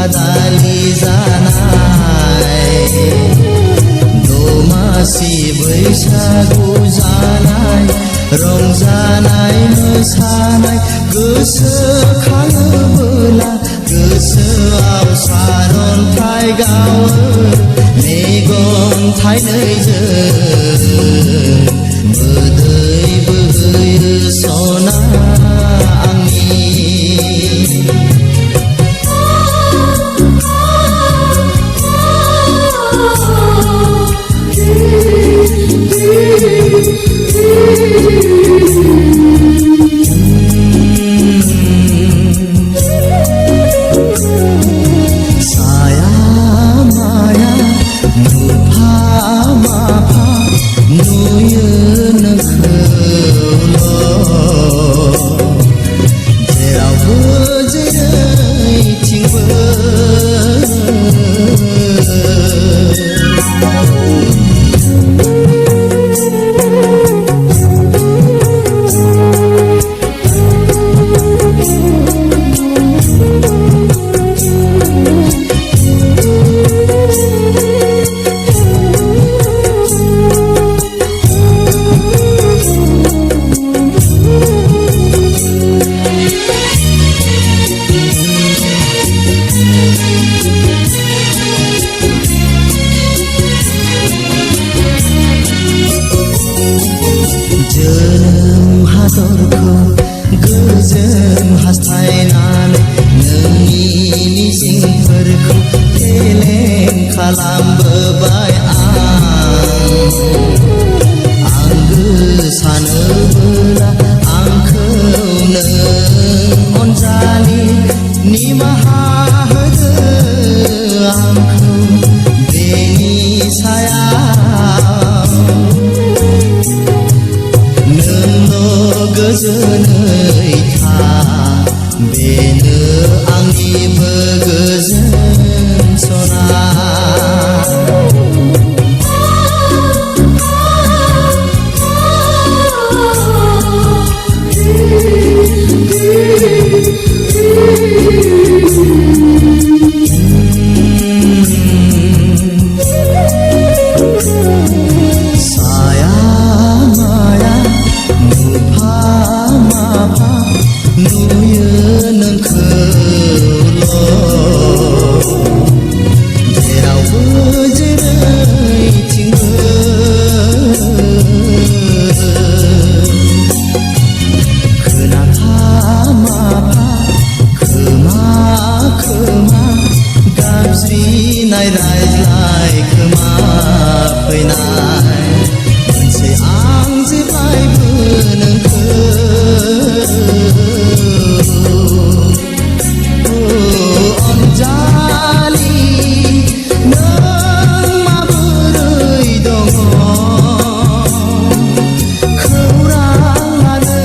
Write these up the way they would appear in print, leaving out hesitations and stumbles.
बादालि जानाय दमासि बैसागु जानाय रंजानाय मोसानाय गोसोखाङोबोला गोसोआव सारन्थाय गावो मेगन थाइनैजों मोदै बोहैयो सना आंनि गोजोन हास्थायनानै नोंनि मिजिंफोरखौ फेलें खालामबोबाय आंगो सानोबोला आंखौ नों अनजालि निमाहा होदो आंखौ बेनि सायाव नोंल' गोजोनै था बेनो आंनिबो गोजोन सना रायज्लाय खोमा फैनाय मोनसे आं जेब्लायबो नोंखौ अनजालि नों माबोरै दङ खौराङानो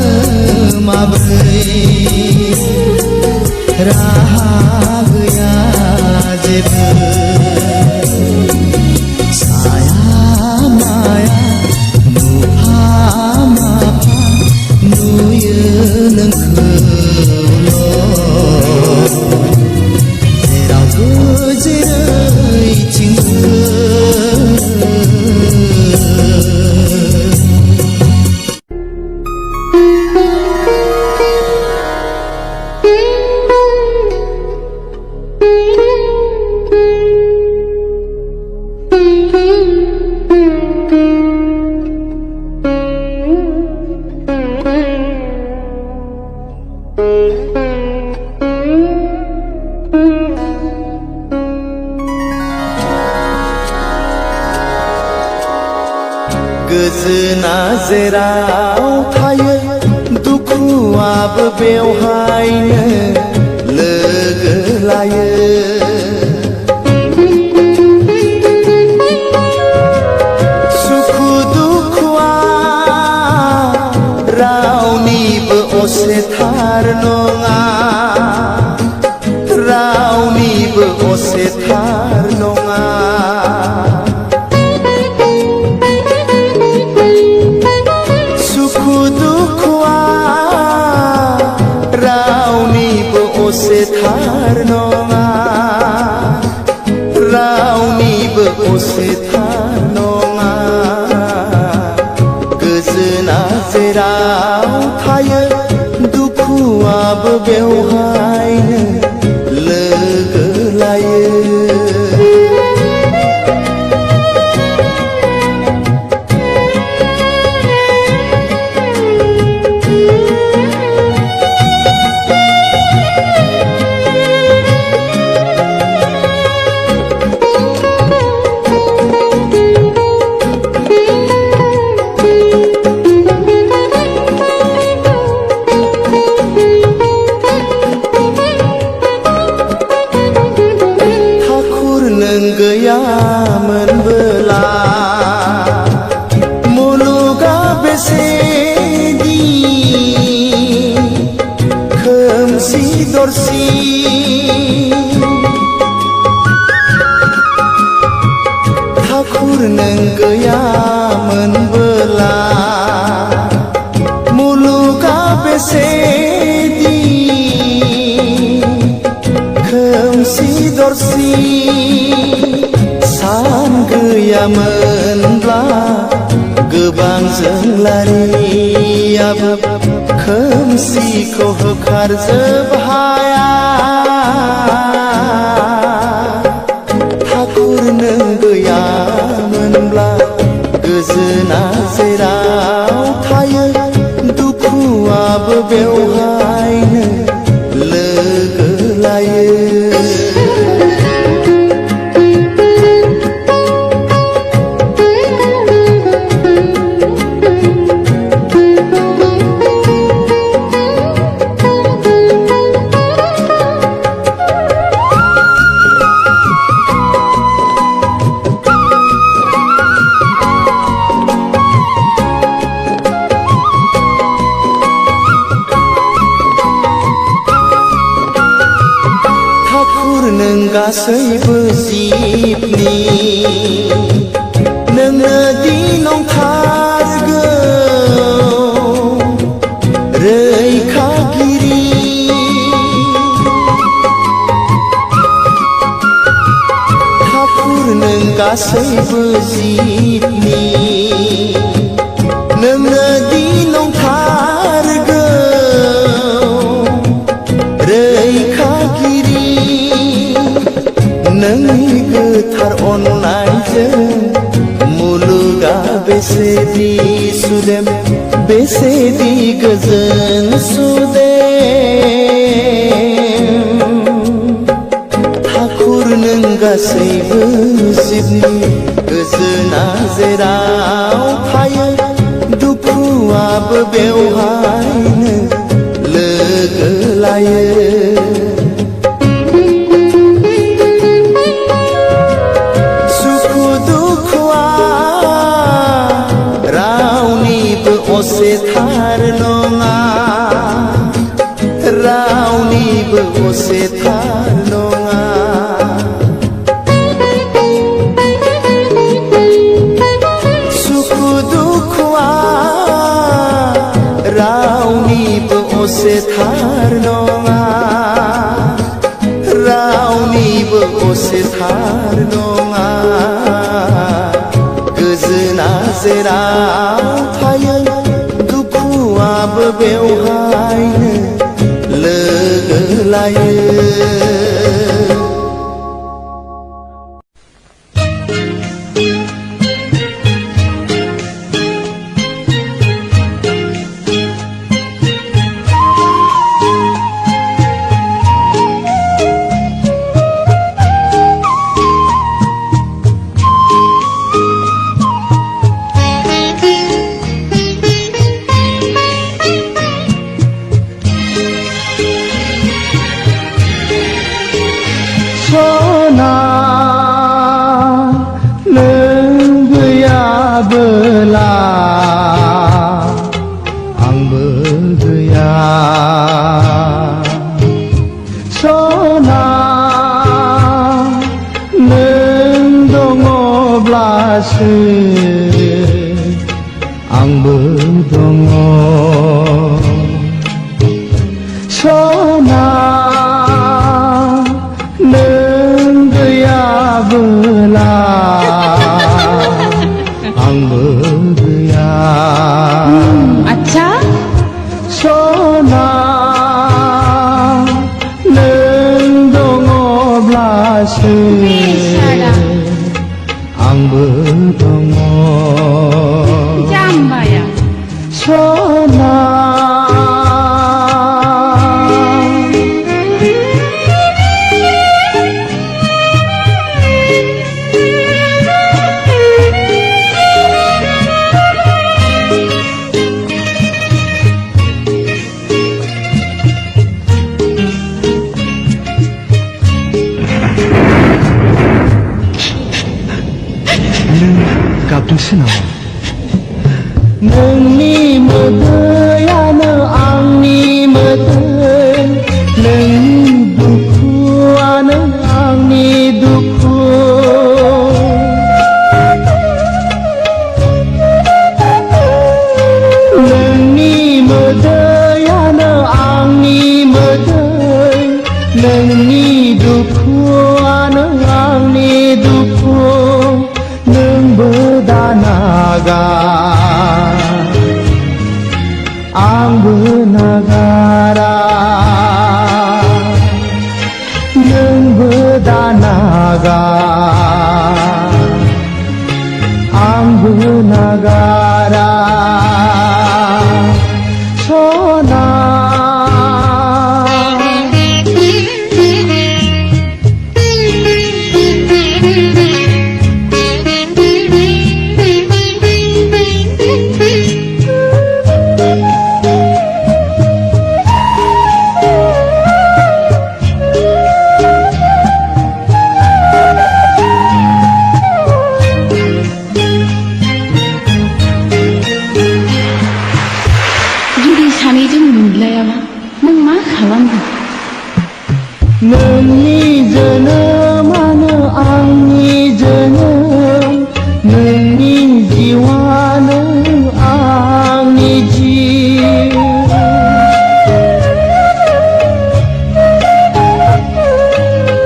माबोरै राहा गैया जेबो गोजोना जेराव थायो दुखुआबो बेवहायनो लोगो लायो सुखु दुखुआ रावनिबो असेथार नङा रावनिबो असेथार नङा थार नङा असे थार नङा गोजोना जेराव थायो दुखुआबो बेवहायनो लोगो लायो गैयामोनबोला मुलुगा बेसेदि खोमसि दरसि ठाकुर नों गैयामोनबोला मुलुगा बेसेदि खोमसि दरसि सान गैयामोनब्ला गोबां जोंलारियाबो खोमसिखौ होखारजोब हाया ठाकुर नों गैयामोनब्ला गोजोना जेराव थायो दुखुआबो बेवहायनो लोगो लायो नों गासैबो जिबनि नोंनो दि नंथारगौ रैखागिरि ठाकुर नों गासैबो जिबनि नोंनो दि नंथारगौ रैखागिरि नोंनि गोथार अननायजों मुलुगा बेसेदि सुदेम बेसेदि गोजोन सुदेम ठाकुर नों गासैबो जिबनि गोजोना जेराव थायो दुखुआबो बेवहायनो लोगो लायो असे थार नङा रावनिबो असे थार नङा सुखु दुखुआ रावनिबो असे थार नङा रावनिबो असे थार नङा गोजोना जेराव थायो दुखुआबो बेवहायनो लोगो लायो सना नों गैयाबोला आंबो गैया सना नों दङब्लासो आंबो दङ सना नों गैयाबोला 앙버그야 아차? 소나 능동어블라스 앙버덩어 짬바야. 소나 갑툭스나 능니 머드야 너 앙니 머드 능 두쿠아 너 앙니 두쿠 능니 머드야 너 앙니 머드 능니 두쿠아 너 앙니 두쿠 능보다 나가 앙부 나가라 능보다 나가 앙부 나가라 소나 जुदि सानैजों मोनलायाबा नों मा खालामगोन? नोंनि जोनोमानो आंनि जोनोम नोंनि जिउआनो आंनि जिउ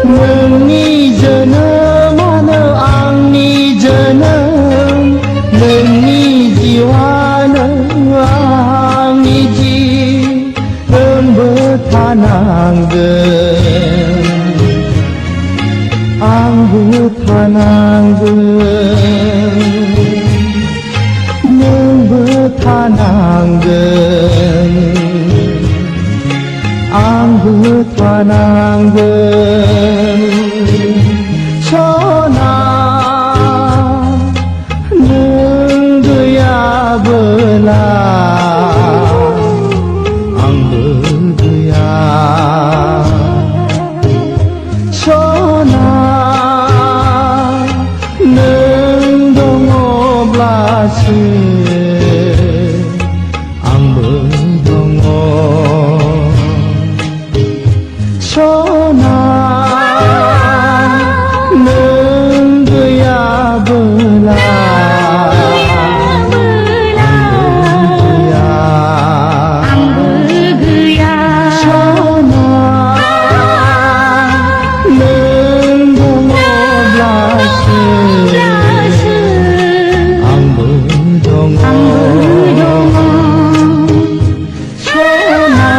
नोंनि जोनोमानो आंनि जोनोम नोंनि जिउआनो आंनि जिउ नोंबो थानांगोन आंबो थानांगोन नोंबो थानांगोन आंबो थानांगोन सना नों गैयाबोला आंबो गैया सना नों दङब्लासो आंबो दङ सना नों गैयाबोला आंबो गैया सना नों दङब्लासो आंबो दङ सना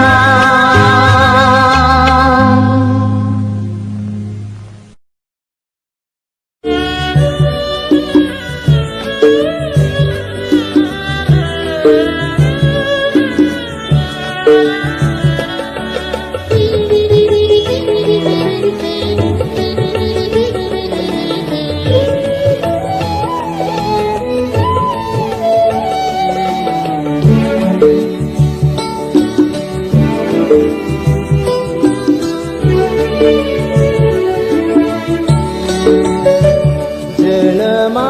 जोनोमा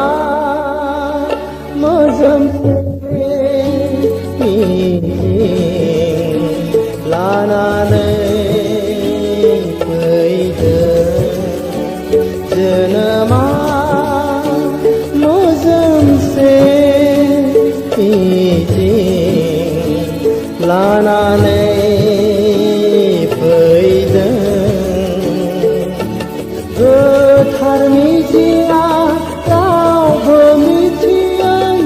मोजोमसे लानानै फैदों जोनोमा मोजोमसे लानानै फैदों गोथार मिथिया रावबो मिथियै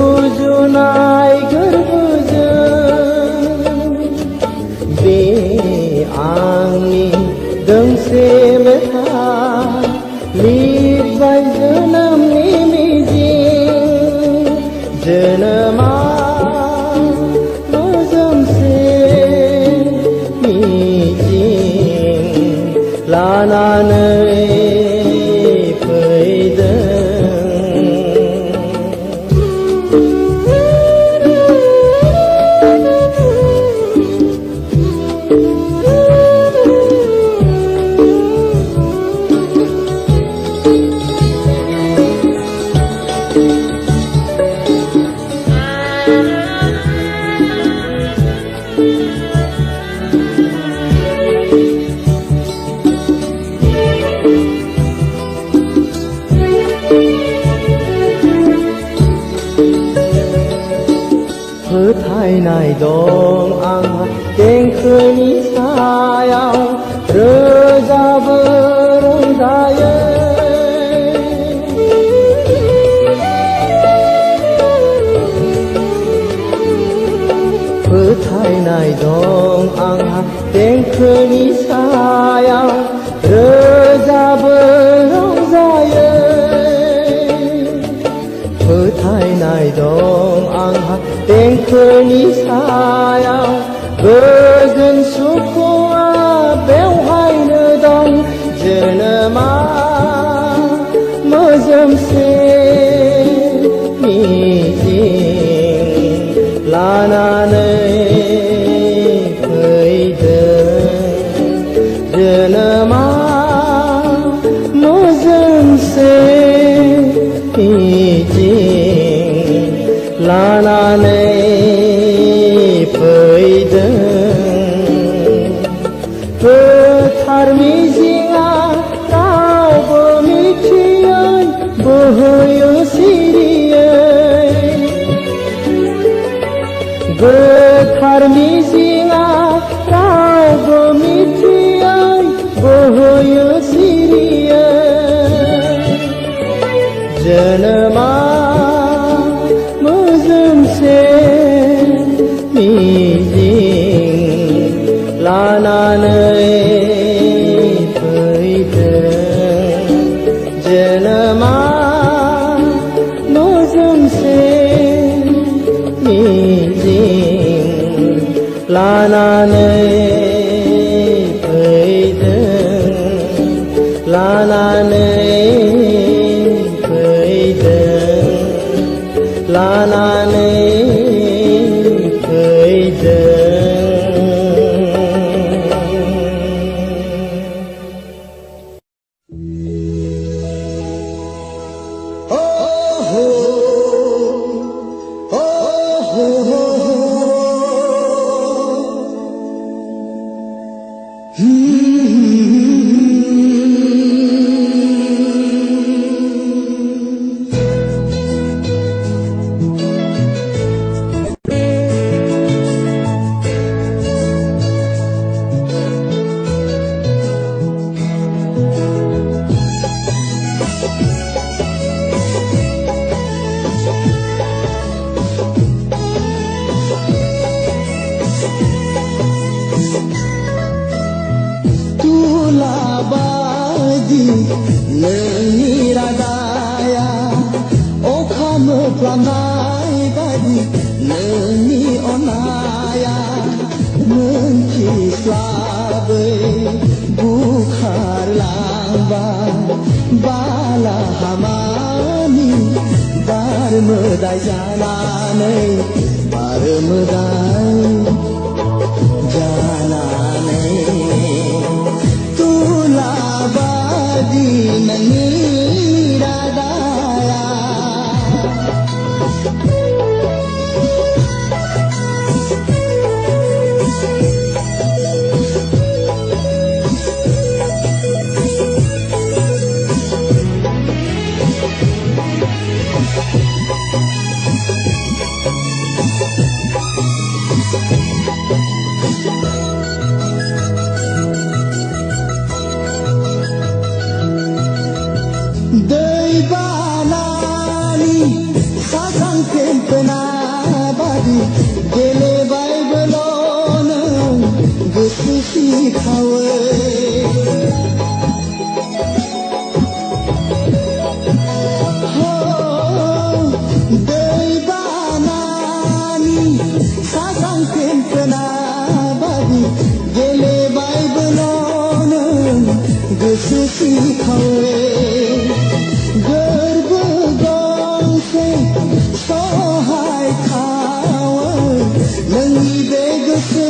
रुजुनाय गोरबोजों बे आंनि दोंसे मेथाइ लिरबाय जोनोमनि मिजिं जोनोमा मोजोमसे मिजिं लानानै फैदों फोथायनाय दं आंहा देंखोनि सायाव रोजाबो रंजायो फोथायनाय दं आंहा देंखोनि सायाव रोजाबो रंजायो फोथायनाय दं आंहा देंखोनि सायाव गोजोन सुखुआ बेवहायनो दं जोनोमा मोजोमसे मिजिं लानानै फैदों जोनोमा मोजोमसे मिजिं लानानै फैदों गोथार मिजिंआ रावबो मिथियै बोहैयो सिरियै गोथार मिजिंआ रावबो मिथियै बोहैयो सिरियै जोनोमा मोजोमसे मिजिं लानानै फैदों जोनोमा मोजोमसे मिजिं लानानै फैदों लानानै लानानै फैदों नोंनि रादाया अखा मोफ्लामनाय बायदि नोंनि अननाया मोनथिस्लाबै बुखारलांबाय बालाहामानि बार मोदाय जानानै बार मोदाय जानानै तुलाबादि नोंनि रादाया दैबानानि साजां फेंफोना खावै दैबानानि सासां फेनफोना बादि गेलेबायबो नों गोसो सिखावै गोरबो गंसे सहाय खावै नोंनि बे गोसो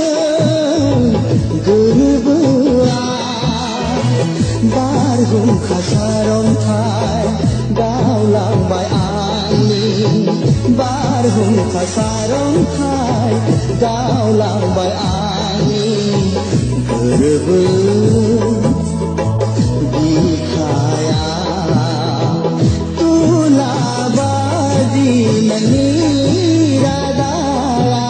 गोरबोआ बारहुंखा सारन्थाइ गावलांबाय आंनि बारहुंखा सारन्थाइ गावलांबाय आंनि गोरबो बिखाया तुलाबादि नोंनि रादाया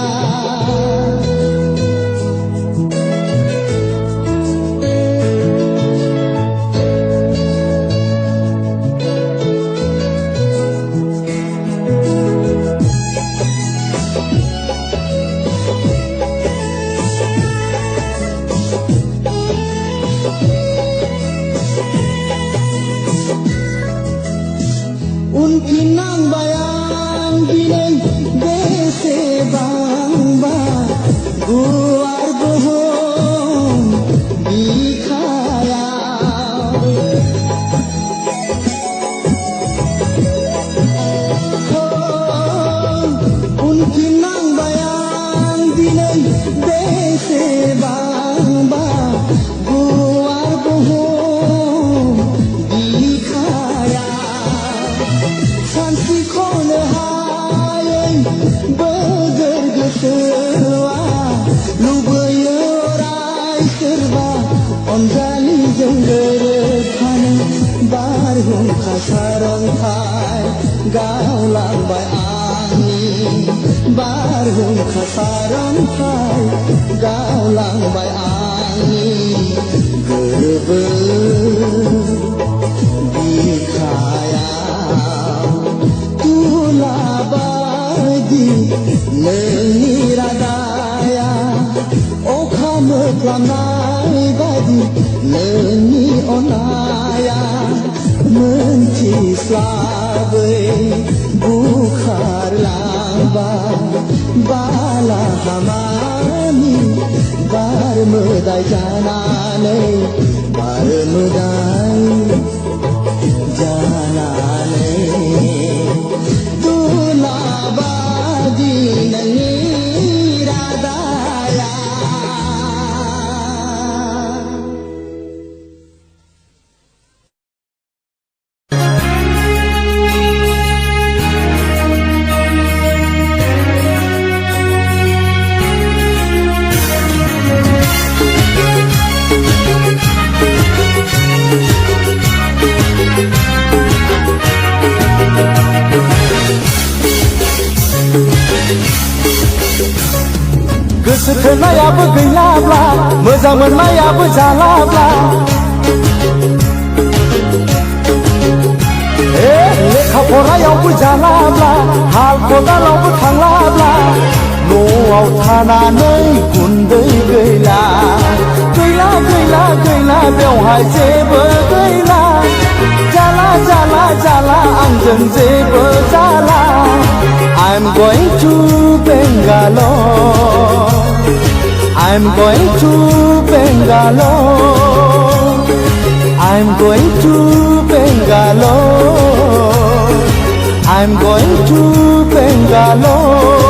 उनफिननांबाय आं दिनै बेसेबांबा गुवार बुहुम बिखायाव उनफिननांबाय आं दिनै बेसेबांबा गुवार बुहुम बिखायाव सानस्रिख'नो हायै बोगोर गोसोआ लुबैयो अराय सोरबा अनजालिजों गोरोबफानो बारहुंखा सारन्थाइ गावलांबाय आंनि बारहुंखा सारन्थाइ गावलांबाय आंनि गोरबो बिखाया तुलाबादि नोंनि रादाया अखा मोख्लामनाय बादि नोंनि अननाया मोनथिस्लाबै बुखारलांबाय बालाहामानि बार मोदाय जानानै बार मोदाय जानानै तुलाबादि नोंनि रादाया गोसो थोनायाबो गैलाब्ला मोजां मोननायाबो जालाब्ला लेखा फरायावबो जालाब्ला हाल खदालावबो थांलाब्ला न'आव थानानै गुन्दै गैला गैला गैला गैला बेवहाय जेबो गैला जाला जाला जाला आंजों जेबो जाला I'm going to Bangalore I'm going to Bangalore I'm going to Bangalore I'm going to Bangalore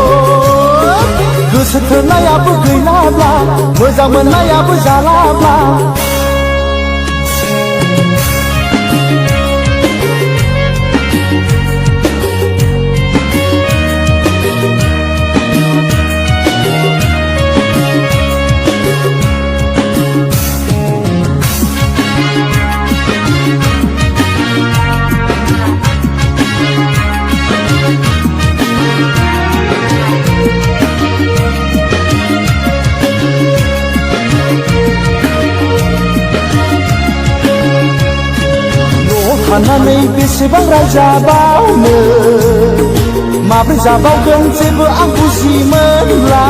गोसो थोनायाबो गैलाब्ला मोजां मोननायाबो जालाब्ला थानानै बेसेबां रायजाबावनो माब्रै जाबावगोन जेबो आं बुजि मोनला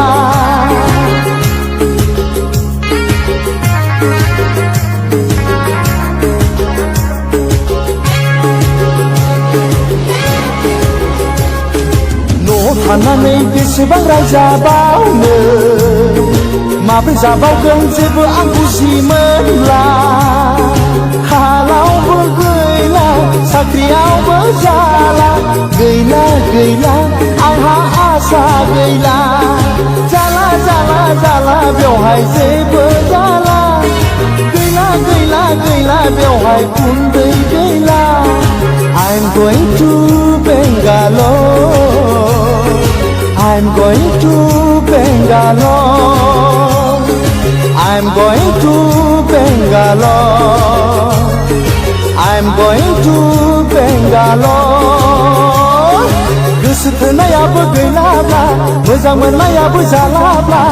थानानै बेसेबां रायजाबावनो माब्रै जाबावगोन जेबो आं बुजिमोनला हालावबो गैला साख्रियावबो जाला गैला गैला आंहा आसा गैला जाला जाला जाला बेवहाय जेबो जाला गैला गैला गैला बेवहाय उन्दै गैला I'm going to Bangalore I'm going to Bangalore I'm going to Bangalore I'm going to Bangalore गोसो थोनायाबो गैलाब्ला मोजां मोननायाबो जालाब्ला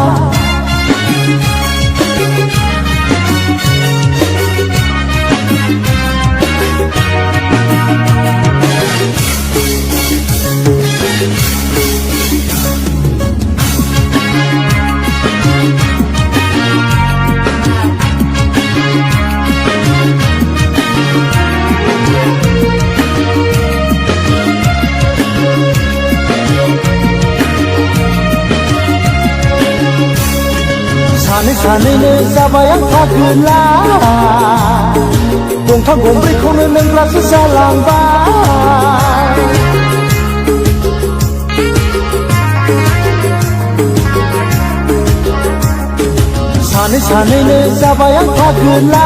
सानै सानैनो जाबाय आं थागोला गंथाम गंब्रैखौनो लोंग्रासो जालांबाय सानै सानैनो जाबाय आं थागोला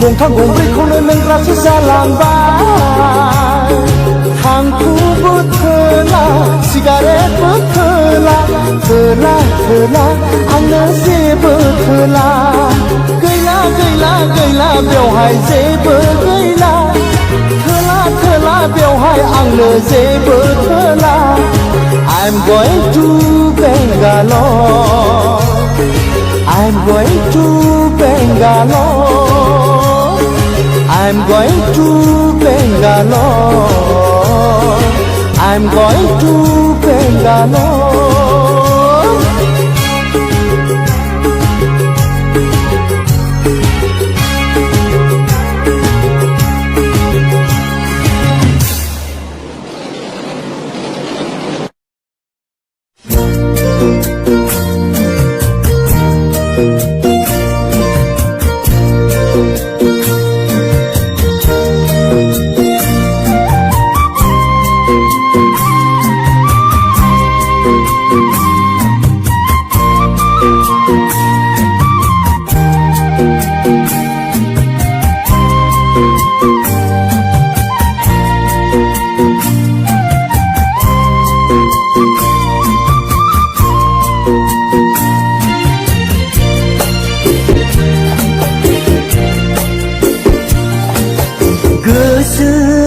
गंथाम गंब्रैखौनो लोंग्रासो जालांबाय थांखुबो थोला सिगारेटबो थोला थोला थोला आंनो जेबो थोला गैला गैला गैला बेवहाय जेबो गैला थोला थोला बेवहाय आंनो जेबो थोला I'm going to Bangalore I'm going to Bangalore I'm going to Bangalore I'm going to Bangalore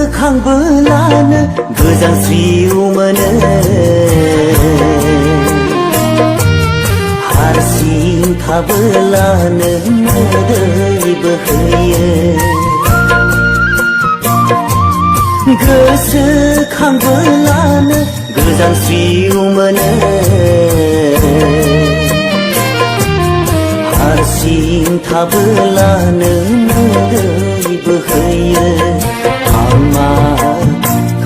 गोसोखांबोलानो गोजांस्रिउ मोनो हारसिं थाबोलानो मोदै बोहैयो गोसोखांबोलानो गोजांस्रिउ मोनो हारसिं थाबोलानो मोदै बोहैयो आं मा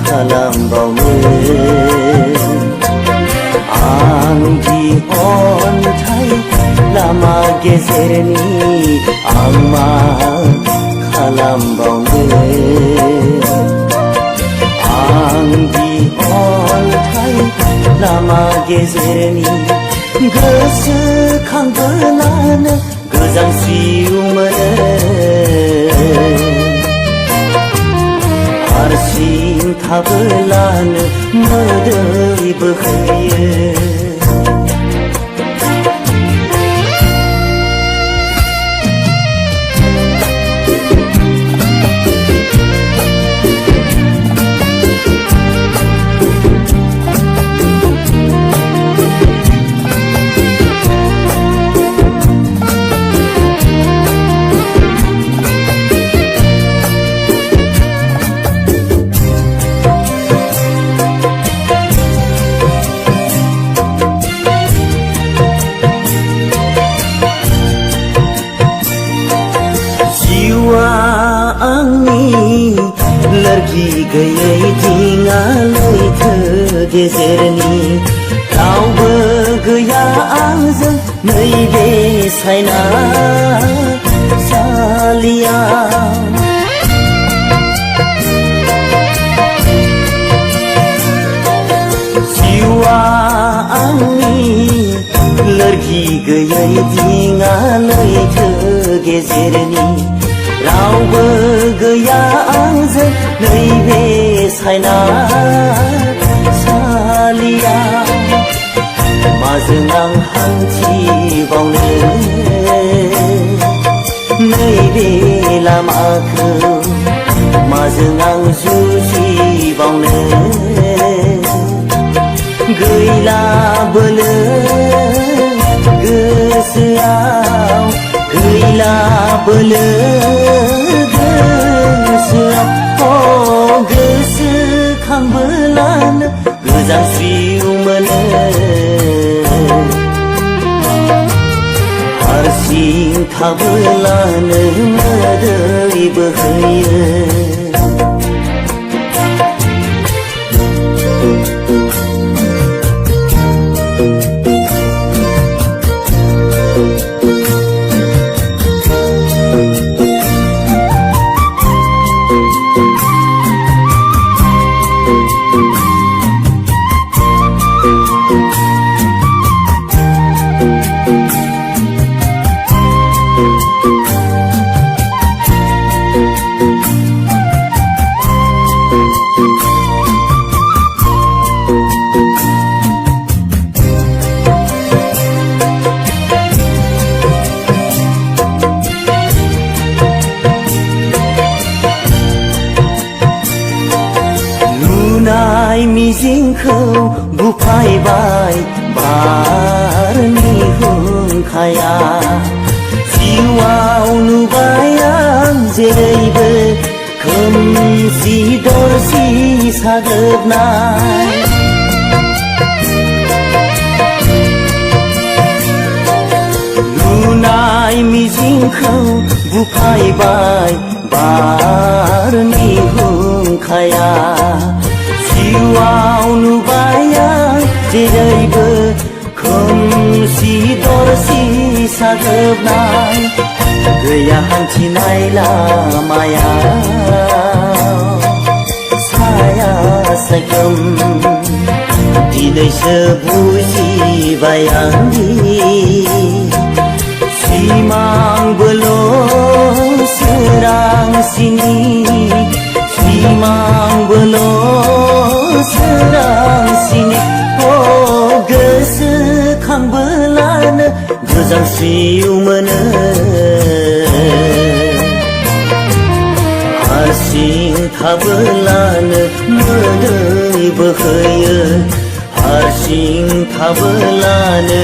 खालामबावनो आंदि अन्थाइ लामा गेजेरनि आं मा खालामबावनो आंदि अन्थाइ लामा गेजेरनि गोसोखांबोलानो गोजांस्रिउ मोनो हारसिं थाबोलानो मोदै बोहैयो गेजेरनि रावबो गैया आंजों नैबे सायनासालियाव जिउआ आंनि लोरगि गैयै दिङा लैथो गेजेरनि रावबो गैया आंजों नैबे सायनासालियाव माजों आं हान्थिबावनो नैबे लामाखौ माजों आं जुजिबावनो गैला बोलो गोसोआव गैला बोलो गोसोआव गोसोखांबोलानो गोजांस्रिउ मोनो हारसिं थाबोलानो मोदै बोहैयो मिजिंखौ बुफायबाय बारनि हुंखाया जिउआव नुबाय आं जेरैबो खोमसि दरसि साग्लोबनाय लुनाय मिजिंखौ बुफायबाय बारनि हुंखाया जिउआव नुबाय आं जेरैबो खोमसि दरसि साग्लोबनाय गैया हान्थिनाय लामायाव साया सायख्लुम दिनैसो बुजिबाय आंदि सिमांबोल' सोरांसिनि सिमांबोल' सोरांसिनि गोसोखांबोलानो गोजांस्रिउ मोनो हारसिं थाबोलानो मोदै बोहैयो हारसिं थाबोलानो